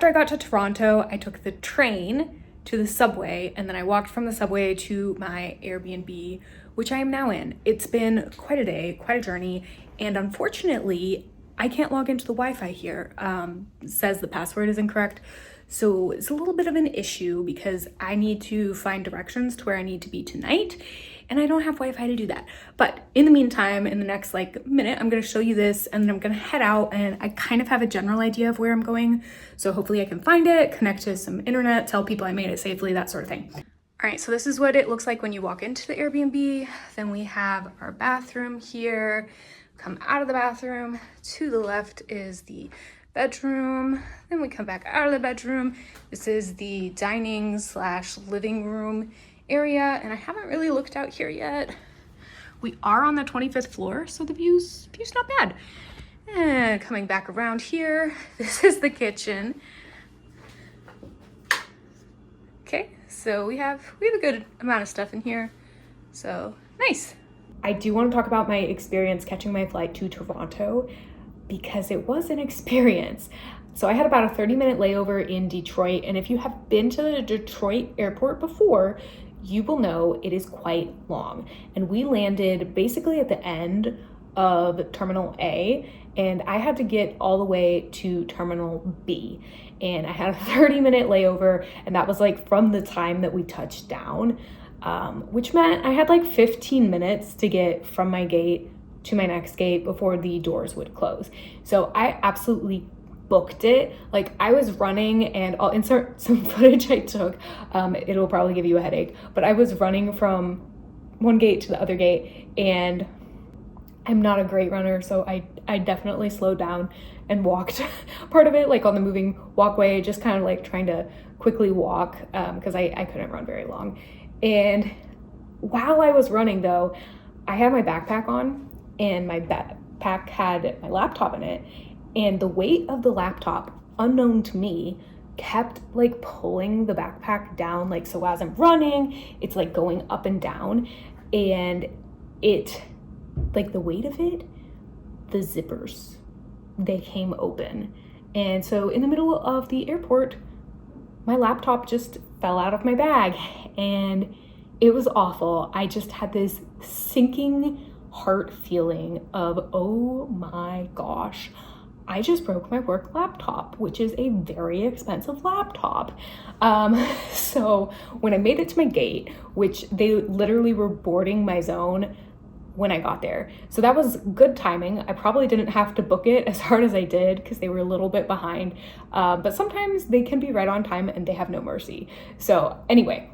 after I got to Toronto, I took the train to the subway, and then I walked from the subway to my Airbnb, which I am now in. It's been quite a day, quite a journey, and unfortunately, I can't log into the Wi-Fi here. It says the password is incorrect. So it's a little bit of an issue because I need to find directions to where I need to be tonight, and I don't have Wi-Fi to do that. But in the meantime, in the next minute, I'm gonna show you this, and then I'm gonna head out, and I kind of have a general idea of where I'm going. So hopefully I can find it, connect to some internet, tell people I made it safely, that sort of thing. All right, so this is what it looks like when you walk into the Airbnb. Then we have our bathroom here. Come out of the bathroom, to the left is the bedroom. Then we come back out of the bedroom. This is the dining / living room area, and I haven't really looked out here yet. We are on the 25th floor, so the view's not bad. And coming back around here, this is the kitchen. Okay, so we have a good amount of stuff in here, so nice. I do want to talk about my experience catching my flight to Toronto because it was an experience. So I had about a 30-minute layover in Detroit, and if you have been to the Detroit airport before, you will know it is quite long. And we landed basically at the end of Terminal A, and I had to get all the way to Terminal B. And I had a 30-minute layover, and that was from the time that we touched down. Which meant I had 15 minutes to get from my gate to my next gate before the doors would close. So I absolutely booked it. I was running, and I'll insert some footage I took. It'll probably give you a headache, but I was running from one gate to the other gate, and I'm not a great runner, so I definitely slowed down and walked part of it on the moving walkway, just kind of trying to quickly walk because I couldn't run very long. And while I was running though, I had my backpack on, and my backpack had my laptop in it, and the weight of the laptop, unknown to me, kept pulling the backpack down. So as I'm running, it's going up and down, and it the weight of it, the zippers, they came open. And so in the middle of the airport, my laptop just fell out of my bag, and it was awful. I just had this sinking heart feeling of, oh my gosh, I just broke my work laptop, which is a very expensive laptop. So when I made it to my gate, which they literally were boarding my zone when I got there. So that was good timing. I probably didn't have to book it as hard as I did because they were a little bit behind. But sometimes they can be right on time and they have no mercy. So anyway,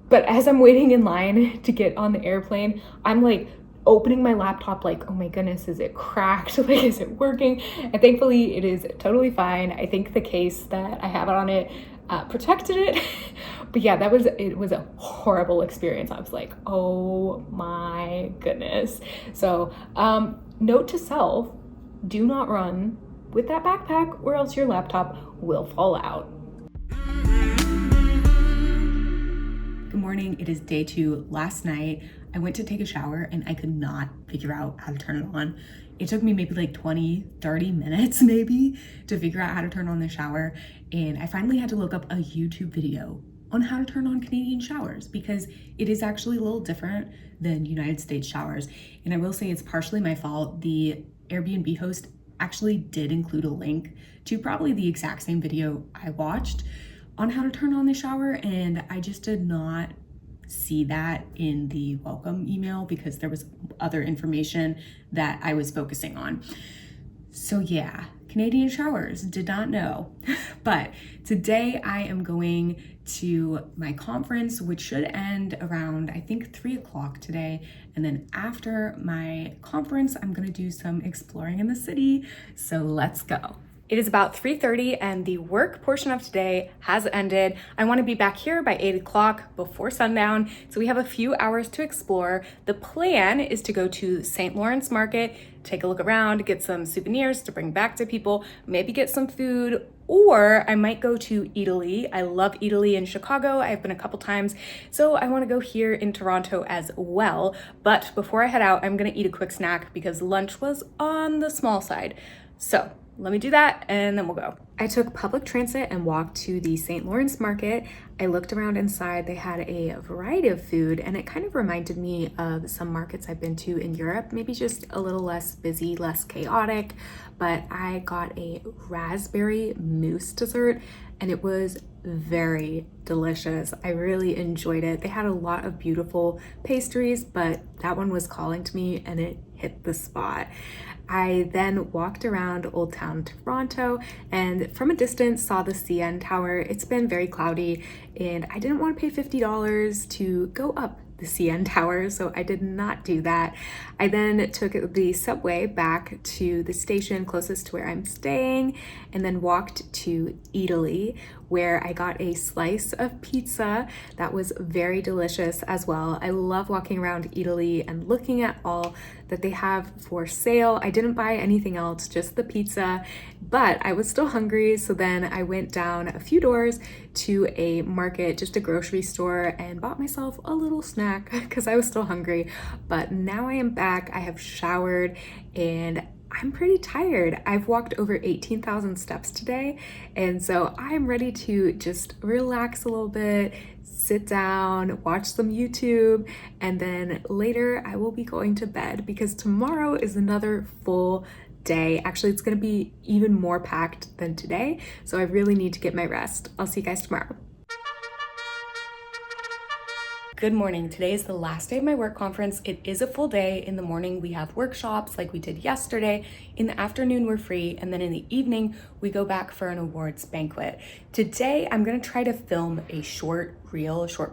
but as I'm waiting in line to get on the airplane, I'm opening my laptop oh my goodness, is it cracked? Is it working? And thankfully it is totally fine. I think the case that I have on it protected it. But yeah, it was a horrible experience. I was oh my goodness. So note to self, do not run with that backpack or else your laptop will fall out. Good morning, it is day 2. Last night, I went to take a shower and I could not figure out how to turn it on. It took me maybe 20, 30 minutes maybe to figure out how to turn on the shower. And I finally had to look up a YouTube video on how to turn on Canadian showers because it is actually a little different than United States showers. And I will say it's partially my fault. The Airbnb host actually did include a link to probably the exact same video I watched on how to turn on the shower, and I just did not see that in the welcome email because there was other information that I was focusing on. So yeah, Canadian showers, did not know. But today I am going to my conference, which should end around, I think 3 o'clock today. And then after my conference, I'm gonna do some exploring in the city. So let's go. It is about 3:30 and the work portion of today has ended. I want to be back here by 8 o'clock before sundown, so we have a few hours to explore. The plan is to go to St. Lawrence Market, take a look around, get some souvenirs to bring back to people, maybe get some food, or I might go to Italy. I love Italy in Chicago. I've been a couple times, so I want to go here in Toronto as well. But before I head out, I'm going to eat a quick snack because lunch was on the small side. So let me do that and then we'll go. I took public transit and walked to the St. Lawrence Market. I looked around inside. They had a variety of food and it kind of reminded me of some markets I've been to in Europe, maybe just a little less busy, less chaotic, but I got a raspberry mousse dessert and it was very delicious. I really enjoyed it. They had a lot of beautiful pastries, but that one was calling to me and it hit the spot. I then walked around Old Town Toronto and from a distance saw the CN Tower. It's been very cloudy and I didn't want to pay $50 to go up the CN Tower, so I did not do that. I then took the subway back to the station closest to where I'm staying and then walked to Italy, where I got a slice of pizza that was very delicious as well. I love walking around Italy and looking at all that they have for sale. I didn't buy anything else, just the pizza, but I was still hungry, so then I went down a few doors to a market, just a grocery store, and bought myself a little snack because I was still hungry. But now I am back, I have showered, and I'm pretty tired. I've walked over 18,000 steps today, and so I'm ready to just relax a little bit, sit down, watch some YouTube, and then later I will be going to bed because tomorrow is another full day. Actually, it's gonna be even more packed than today, so I really need to get my rest. I'll see you guys tomorrow. Good morning. Today is the last day of my work conference. It is a full day. In the morning, we have workshops like we did yesterday. In the afternoon, we're free. And then in the evening, we go back for an awards banquet. Today, I'm gonna try to film a short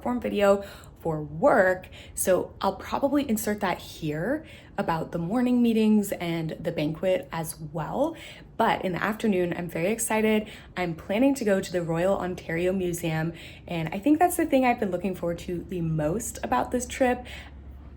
form video for work. So I'll probably insert that here about the morning meetings and the banquet as well. But in the afternoon, I'm very excited. I'm planning to go to the Royal Ontario Museum. And I think that's the thing I've been looking forward to the most about this trip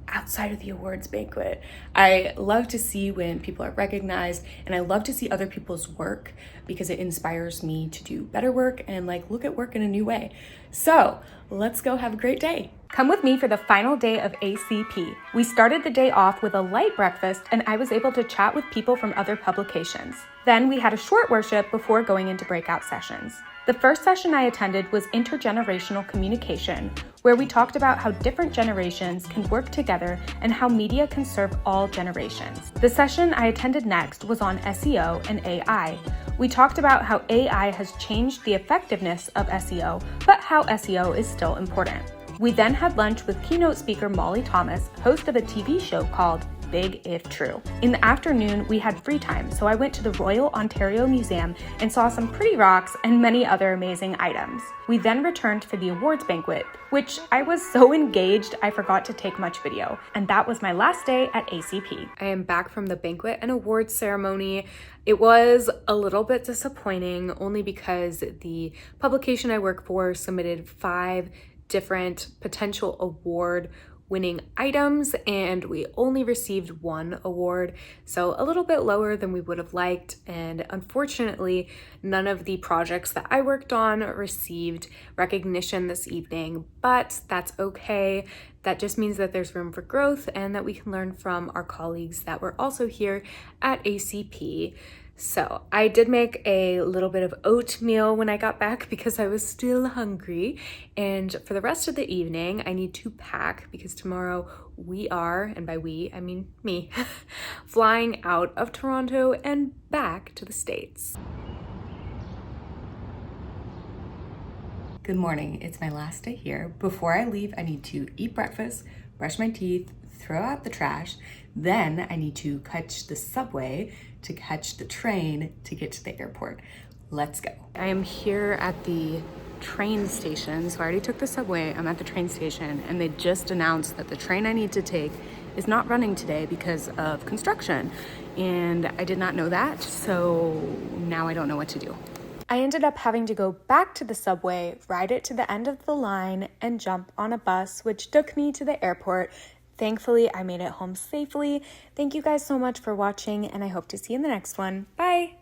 outside of the awards banquet. I love to see when people are recognized, and I love to see other people's work because it inspires me to do better work and like look at work in a new way. So let's go have a great day. Come with me for the final day of ACP. We started the day off with a light breakfast and I was able to chat with people from other publications. Then we had a short worship before going into breakout sessions. The first session I attended was Intergenerational Communication, where we talked about how different generations can work together and how media can serve all generations. The session I attended next was on SEO and AI. We talked about how AI has changed the effectiveness of SEO, but how SEO is still important. We then had lunch with keynote speaker Molly Thomas, host of a TV show called Big If True. In the afternoon, we had free time, so I went to the Royal Ontario Museum and saw some pretty rocks and many other amazing items. We then returned for the awards banquet, which I was so engaged I forgot to take much video. And that was my last day at ACP. I am back from the banquet and awards ceremony. It was a little bit disappointing only because the publication I work for submitted 5 different potential award winning items and we only received 1 award, so a little bit lower than we would have liked, and unfortunately none of the projects that I worked on received recognition this evening, but that's okay. That just means that there's room for growth and that we can learn from our colleagues that were also here at ACP. So I did make a little bit of oatmeal when I got back because I was still hungry. And for the rest of the evening, I need to pack because tomorrow we are, and by we, I mean me, flying out of Toronto and back to the States. Good morning. It's my last day here. Before I leave, I need to eat breakfast, brush my teeth, throw out the trash. Then I need to catch the subway to catch the train to get to the airport. Let's go. I am here at the train station. So I already took the subway. I'm at the train station and they just announced that the train I need to take is not running today because of construction. And I did not know that. So now I don't know what to do. I ended up having to go back to the subway, ride it to the end of the line, and jump on a bus, which took me to the airport. Thankfully, I made it home safely. Thank you guys so much for watching, and I hope to see you in the next one. Bye!